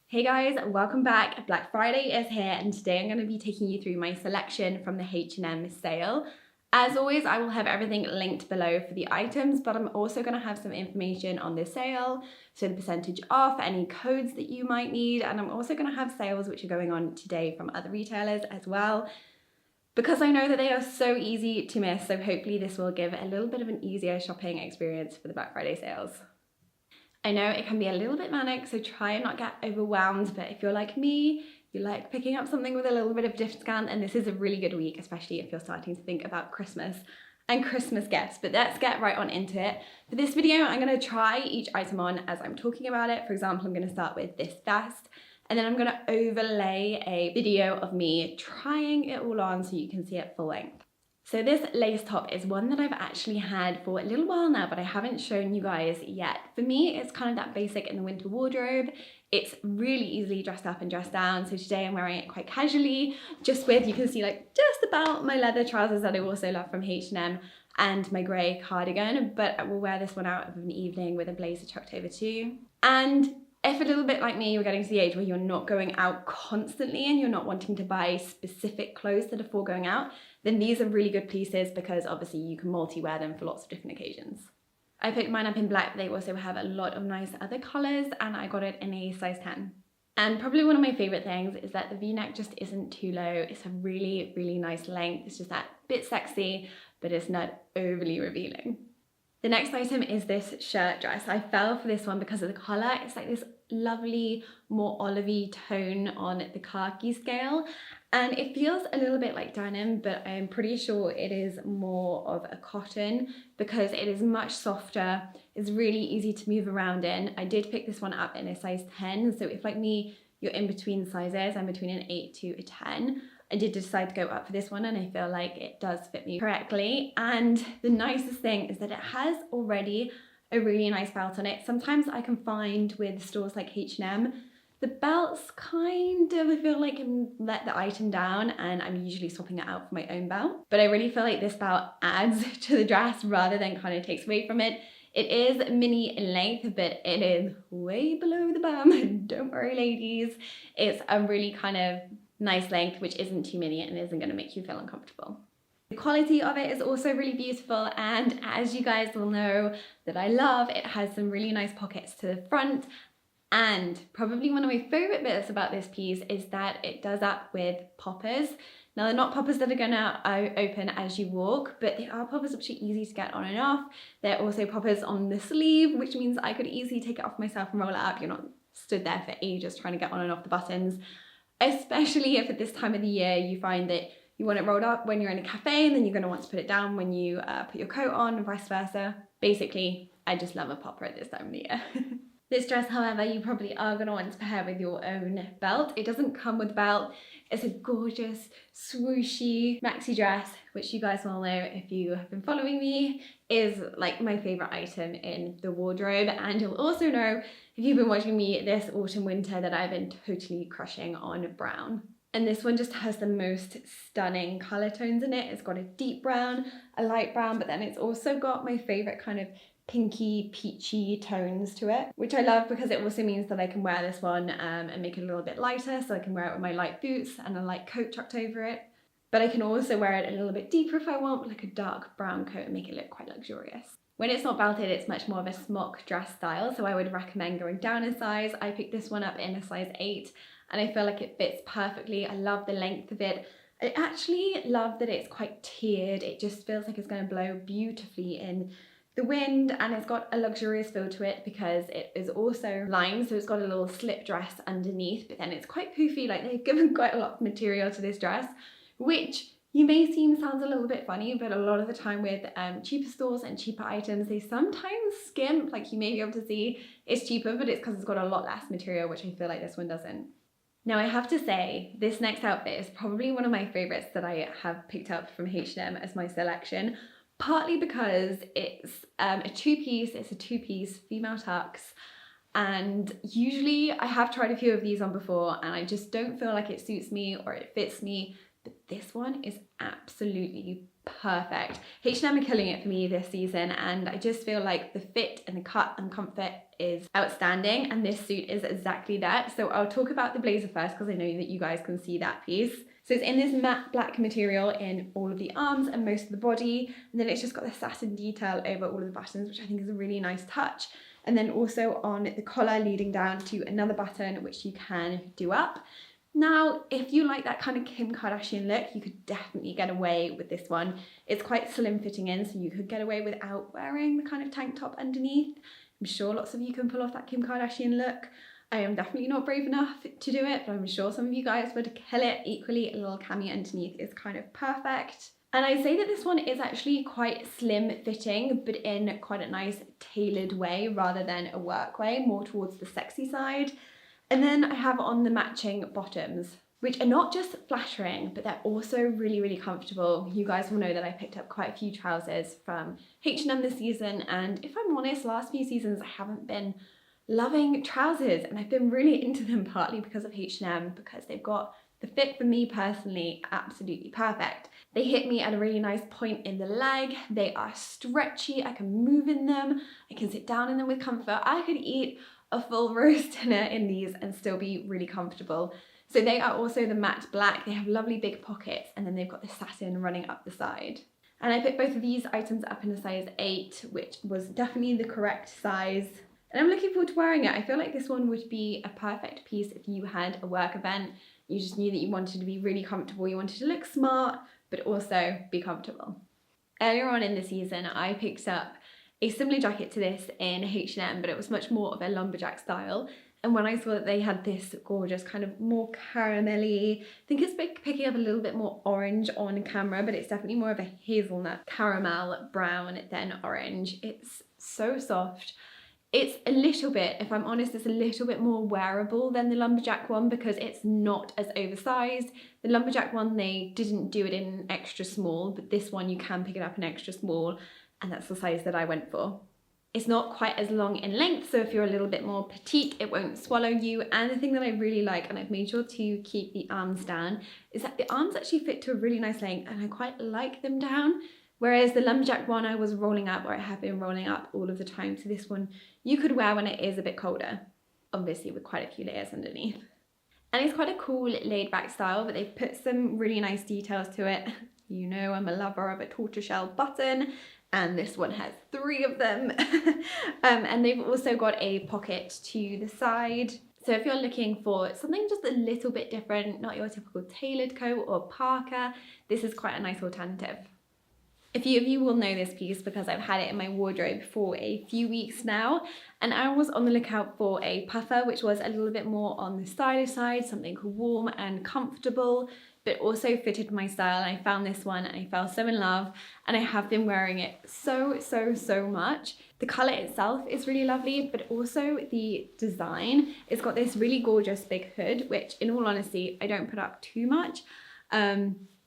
Hey guys, welcome back. Black Friday is here and today I'm going to be taking you through my selection from the H&M sale. As always, I will have everything linked below for the items, but I'm also going to have some information on the sale, so the percentage off, any codes that you might need, and I'm also going to have sales which are going on today from other retailers as well, because I know that they are so easy to miss, so hopefully this will give a little bit of an easier shopping experience for the Black Friday sales. I know it can be a little bit manic, so try and not get overwhelmed, but if you're like me, you like picking up something with a little bit of discount, and this is a really good week, especially if you're starting to think about Christmas and Christmas gifts. But let's get right on into it. For this video, I'm going to try each item on as I'm talking about it. For example, I'm going to start with this vest, and then I'm going to overlay a video of me trying it all on so you can see it full length. So this lace top is one that I've actually had for a little while now, but I haven't shown you guys yet. For me, it's kind of that basic in the winter wardrobe. It's really easily dressed up and dressed down. So today I'm wearing it quite casually, just with, you can see like just about my leather trousers that I also love from H&M and my grey cardigan, but I will wear this one out of an evening with a blazer tucked over too. And if a little bit like me, you're getting to the age where you're not going out constantly and you're not wanting to buy specific clothes that are for going out, then these are really good pieces because obviously you can multi-wear them for lots of different occasions. I picked mine up in black, but they also have a lot of nice other colours, and I got it in a size 10. And probably one of my favourite things is that the V-neck just isn't too low. It's a really, really nice length. It's just that bit sexy, but it's not overly revealing. The next item is this shirt dress. I fell for this one because of the colour. It's like this lovely, more olivey tone on the khaki scale. And it feels a little bit like denim, but I'm pretty sure it is more of a cotton because it is much softer. It's really easy to move around in. I did pick this one up in a size 10. So if like me, you're in between sizes, I'm between an 8 to a 10. I did decide to go up for this one and I feel like it does fit me correctly. And the nicest thing is that it has already a really nice belt on it. Sometimes I can find with stores like H&M, the belts kind of, I feel like, can let the item down, and I'm usually swapping it out for my own belt. But I really feel like this belt adds to the dress rather than kind of takes away from it. It is mini in length, but it is way below the bum. Don't worry, ladies. It's a really kind of nice length, which isn't too mini and isn't going to make you feel uncomfortable. The quality of it is also really beautiful, and as you guys will know that I love, it has some really nice pockets to the front. And probably one of my favourite bits about this piece is that it does up with poppers. Now they're not poppers that are going to open as you walk, but they are poppers which are easy to get on and off. They're also poppers on the sleeve, which means I could easily take it off myself and roll it up. You're not stood there for ages trying to get on and off the buttons. Especially if at this time of the year you find that you want it rolled up when you're in a cafe and then you're going to want to put it down when you put your coat on and vice versa. Basically, I just love a popper at this time of the year. This dress, however, you probably are going to want to pair with your own belt. It doesn't come with a belt. It's a gorgeous, swooshy maxi dress, which you guys will know if you have been following me, is like my favourite item in the wardrobe. And you'll also know, if you've been watching me this autumn winter, that I've been totally crushing on brown. And this one just has the most stunning colour tones in it. It's got a deep brown, a light brown, but then it's also got my favourite kind of pinky, peachy tones to it, which I love because it also means that I can wear this one and make it a little bit lighter, so I can wear it with my light boots and a light coat tucked over it. But I can also wear it a little bit deeper if I want, with like a dark brown coat, and make it look quite luxurious. When it's not belted, it's much more of a smock dress style, so I would recommend going down a size. I picked this one up in a size 8, and I feel like it fits perfectly. I love the length of it. I actually love that it's quite tiered. It just feels like it's going to blow beautifully in the wind, and it's got a luxurious feel to it because it is also lined, so it's got a little slip dress underneath, but then it's quite poofy. Like, they've given quite a lot of material to this dress, which you may seem sounds a little bit funny, but a lot of the time with cheaper stores and cheaper items, they sometimes skimp. Like, you may be able to see it's cheaper, but it's because it's got a lot less material, which I feel like this one doesn't. Now, I have to say, this next outfit is probably one of my favourites that I have picked up from H&M as my selection. Partly because it's a two-piece female tux, and usually I have tried a few of these on before and I just don't feel like it suits me or it fits me, but this one is absolutely perfect. H&M are killing it for me this season, and I just feel like the fit and the cut and comfort is outstanding, and this suit is exactly that. So I'll talk about the blazer first because I know that you guys can see that piece. So it's in this matte black material in all of the arms and most of the body, and then it's just got the satin detail over all of the buttons, which I think is a really nice touch. And then also on the collar leading down to another button, which you can do up. Now, if you like that kind of Kim Kardashian look, you could definitely get away with this one. It's quite slim fitting in, so you could get away without wearing the kind of tank top underneath. I'm sure lots of you can pull off that Kim Kardashian look. I am definitely not brave enough to do it, but I'm sure some of you guys would kill it. Equally, a little cami underneath is kind of perfect. And I'd say that this one is actually quite slim fitting, but in quite a nice tailored way rather than a work way, more towards the sexy side. And then I have on the matching bottoms, which are not just flattering, but they're also really, really comfortable. You guys will know that I picked up quite a few trousers from H&M this season, and if I'm honest, last few seasons I haven't been loving trousers, and I've been really into them partly because of H&M, because they've got the fit for me personally absolutely perfect. They hit me at a really nice point in the leg. They are stretchy, I can move in them, I can sit down in them with comfort. I could eat a full roast dinner in these and still be really comfortable. So they are also the matte black. They have lovely big pockets, and then they've got the satin running up the side. And I picked both of these items up in a size 8, which was definitely the correct size. And I'm looking forward to wearing it. I feel like this one would be a perfect piece if you had a work event. You just knew that you wanted to be really comfortable. You wanted to look smart, but also be comfortable. Earlier on in the season, I picked up a similar jacket to this in H&M, but it was much more of a lumberjack style. And when I saw that they had this gorgeous kind of more caramelly, I think it's picking up a little bit more orange on camera, but it's definitely more of a hazelnut caramel brown than orange. It's so soft. It's a little bit, if I'm honest, it's a little bit more wearable than the lumberjack one because it's not as oversized. The lumberjack one, they didn't do it in extra small, but this one you can pick it up in extra small, and that's the size that I went for. It's not quite as long in length, so if you're a little bit more petite, it won't swallow you. And the thing that I really like, and I've made sure to keep the arms down, is that the arms actually fit to a really nice length, and I quite like them down. Whereas the lumberjack one I was rolling up, or I have been rolling up all of the time, so this one you could wear when it is a bit colder, obviously with quite a few layers underneath. And it's quite a cool laid back style, but they've put some really nice details to it. You know I'm a lover of a tortoiseshell button, and this one has 3 of them. And they've also got a pocket to the side. So if you're looking for something just a little bit different, not your typical tailored coat or parka, this is quite a nice alternative. A few of you will know this piece because I've had it in my wardrobe for a few weeks now, and I was on the lookout for a puffer which was a little bit more on the stylish side, something warm and comfortable, but also fitted my style. And I found this one and I fell so in love, and I have been wearing it so much. The colour itself is really lovely, but also the design. It's got this really gorgeous big hood, which in all honesty, I don't put up too much.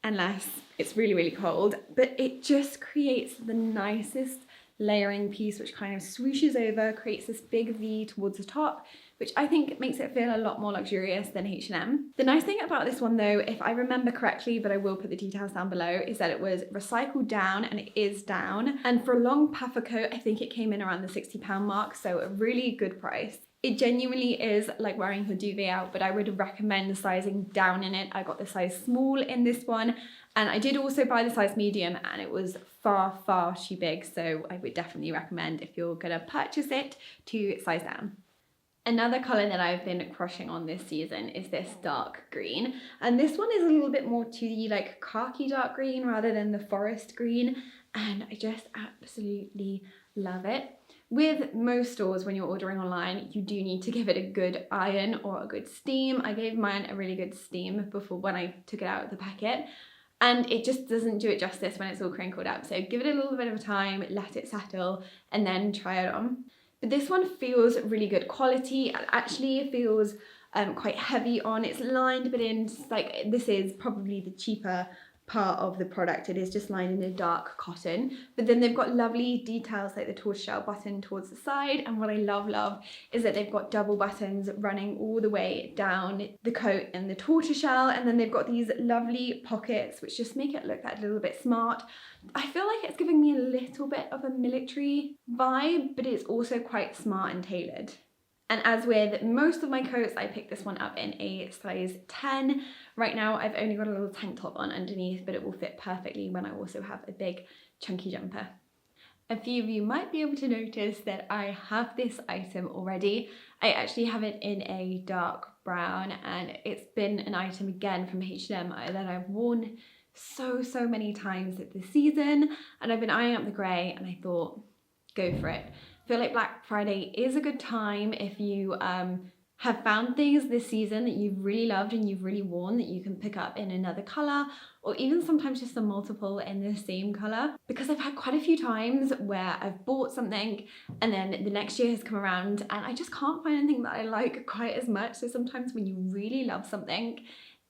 Unless it's really, really cold, but it just creates the nicest layering piece, which kind of swooshes over, creates this big V towards the top, which I think makes it feel a lot more luxurious than H&M. The nice thing about this one though, if I remember correctly, but I will put the details down below, is that it was recycled down, and it is down. And for a long puffer coat, I think it came in around the £60 mark, so a really good price. It genuinely is like wearing your duvet out, but I would recommend the sizing down in it. I got the size small in this one, and I did also buy the size medium, and it was far too big, so I would definitely recommend if you're gonna purchase it to size down. Another colour that I've been crushing on this season is this dark green, and this one is a little bit more to the like khaki dark green rather than the forest green, and I just absolutely love it. With most stores, when you're ordering online, you do need to give it a good iron or a good steam. I gave mine a really good steam before when I took it out of the packet, and it just doesn't do it justice when it's all crinkled up. So give it a little bit of time, let it settle, and then try it on. But this one feels really good quality. It actually feels quite heavy on. It's lined, but in like this is probably the cheaper part of the product. It is just lined in a dark cotton, but then they've got lovely details like the tortoiseshell button towards the side, and what I love is that they've got double buttons running all the way down the coat and the tortoiseshell, and then they've got these lovely pockets which just make it look that little bit smart. I feel like it's giving me a little bit of a military vibe, but it's also quite smart and tailored. And as with most of my coats, I picked this one up in a size 10. Right now, I've only got a little tank top on underneath, but it will fit perfectly when I also have a big chunky jumper. A few of you might be able to notice that I have this item already. I actually have it in a dark brown, and it's been an item again from H&M that I've worn so many times this season, and I've been eyeing up the grey, and I thought, go for it. I feel like Black Friday is a good time if you have found things this season that you've really loved and you've really worn that you can pick up in another colour, or even sometimes just a multiple in the same colour. Because I've had quite a few times where I've bought something and then the next year has come around and I just can't find anything that I like quite as much. So sometimes when you really love something,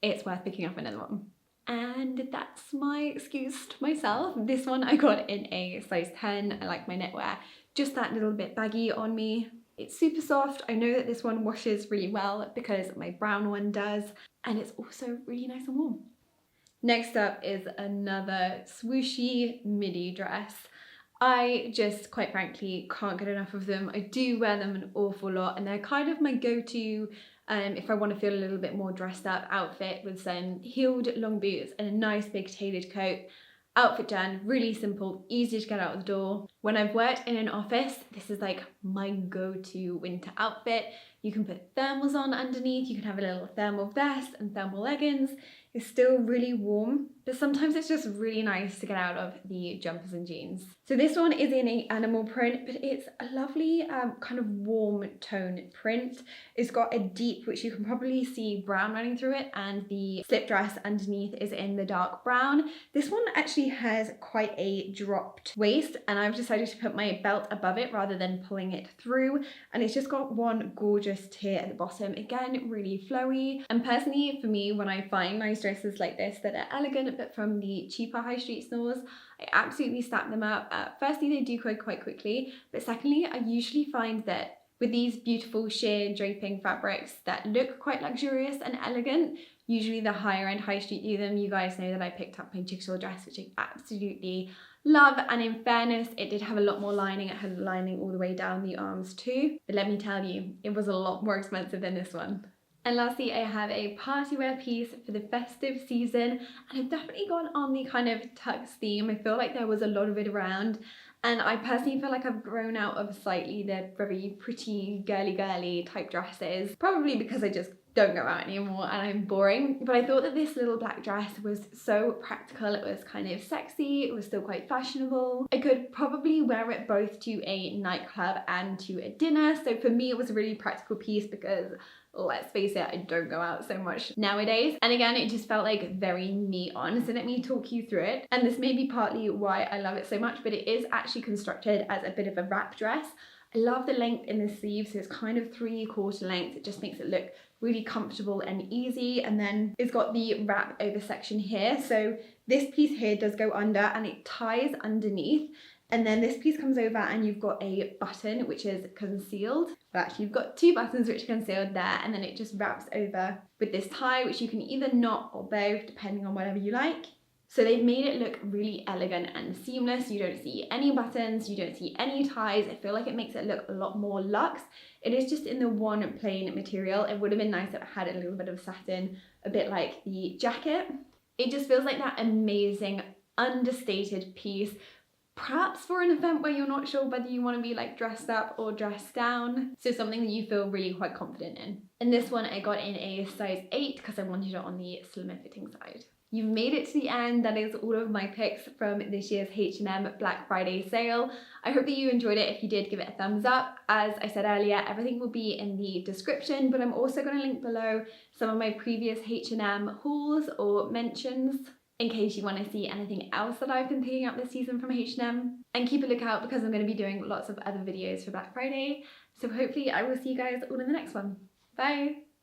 it's worth picking up another one. And that's my excuse to myself. This one I got in a size 10. I like my knitwear just that little bit baggy on me. It's super soft. I know that this one washes really well because my brown one does, and it's also really nice and warm. Next up is another swooshy midi dress. I just, quite frankly, can't get enough of them. I do wear them an awful lot, and they're kind of my go-to if I want to feel a little bit more dressed up outfit with some heeled long boots and a nice big tailored coat. Outfit done, really simple, easy to get out the door. When I've worked in an office, this is like my go-to winter outfit. You can put thermals on underneath, you can have a little thermal vest and thermal leggings. It's still really warm, but sometimes it's just really nice to get out of the jumpers and jeans. So this one is in an animal print, but it's a lovely kind of warm tone print. It's got a deep, which you can probably see brown running through it, and the slip dress underneath is in the dark brown. This one actually has quite a dropped waist, and I've decided to put my belt above it rather than pulling it through, and it's just got one gorgeous tier at the bottom. Again, really flowy, and personally for me, when I find nice dresses like this that are elegant but from the cheaper high street stores, I absolutely snap them up. Firstly, they do go quite quickly, but secondly, I usually find that with these beautiful sheer draping fabrics that look quite luxurious and elegant, usually the higher end high street do them. You guys know that I picked up my jigsaw dress, which I absolutely love, and in fairness, it did have a lot more lining. It had lining all the way down the arms too, but let me tell you, it was a lot more expensive than this one. And lastly, I have a party wear piece for the festive season, and I've definitely gone on the kind of tux theme. I feel like there was a lot of it around, and I personally feel like I've grown out of slightly the very pretty girly type dresses, probably because I just don't go out anymore and I'm boring. But I thought that this little black dress was so practical. It was kind of sexy, it was still quite fashionable. I could probably wear it both to a nightclub and to a dinner, so for me it was a really practical piece because, let's face it, I don't go out so much nowadays. And again, it just felt like very me on. So let me talk you through it. And this may be partly why I love it so much, but it is actually constructed as a bit of a wrap dress. I love the length in the sleeves, so it's kind of 3/4 length. It just makes it look really comfortable and easy. And then it's got the wrap over section here. So this piece here does go under and it ties underneath. And then this piece comes over and you've got a button which is concealed. Well, actually you've got two buttons which are concealed there, and then it just wraps over with this tie which you can either knot or both depending on whatever you like. So they've made it look really elegant and seamless. You don't see any buttons, you don't see any ties. I feel like it makes it look a lot more luxe. It is just in the one plain material. It would have been nice if it had a little bit of satin, a bit like the jacket. It just feels like that amazing, understated piece, perhaps for an event where you're not sure whether you want to be like dressed up or dressed down. So something that you feel really quite confident in. And this one I got in a size 8 because I wanted it on the slimmer fitting side. You've made it to the end. That is all of my picks from this year's H&M Black Friday sale. I hope that you enjoyed it. If you did, give it a thumbs up. As I said earlier, everything will be in the description, but I'm also going to link below some of my previous H&M hauls or mentions in case you want to see anything else that I've been picking up this season from H&M. And keep a lookout because I'm going to be doing lots of other videos for Black Friday. So hopefully I will see you guys all in the next one. Bye!